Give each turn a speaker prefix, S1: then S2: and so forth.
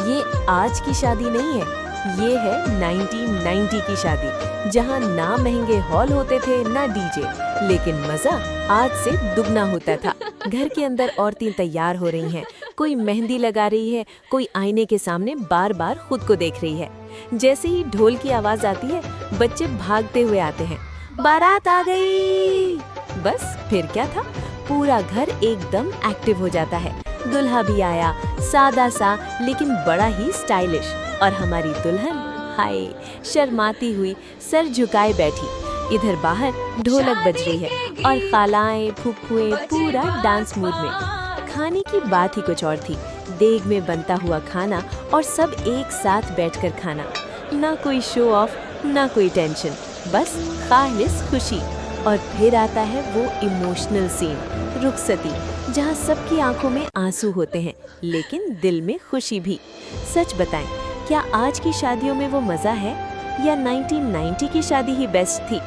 S1: ये आज की शादी नहीं है, ये है 1990 की शादी, जहाँ ना महंगे हॉल होते थे ना डीजे, लेकिन मजा आज से दुगना होता था। घर के अंदर औरतें तैयार हो रही हैं, कोई मेहंदी लगा रही है, कोई आईने के सामने बार बार खुद को देख रही है। जैसे ही ढोल की आवाज आती है, बच्चे भागते हुए आते हैं, बारात आ गई। बस फिर क्या था, पूरा घर एकदम एक्टिव हो जाता है। दुल्हा भी आया, सादा सा लेकिन बड़ा ही स्टाइलिश, और हमारी दुल्हन हाय शर्माती हुई सर झुकाए बैठी। इधर बाहर ढोलक बज रही है और खालाएं फूफुएं पूरा डांस मूड में। खाने की बात ही कुछ और थी, देग में बनता हुआ खाना और सब एक साथ बैठकर खाना। ना कोई शो ऑफ, ना कोई टेंशन, बस खालिस खुशी। और फिर आता है वो इमोशनल सीन, रुखसती, जहाँ सबकी आंखों में आंसू होते हैं लेकिन दिल में खुशी भी। सच बताएं, क्या आज की शादियों में वो मज़ा है या 1990 की शादी ही बेस्ट थी?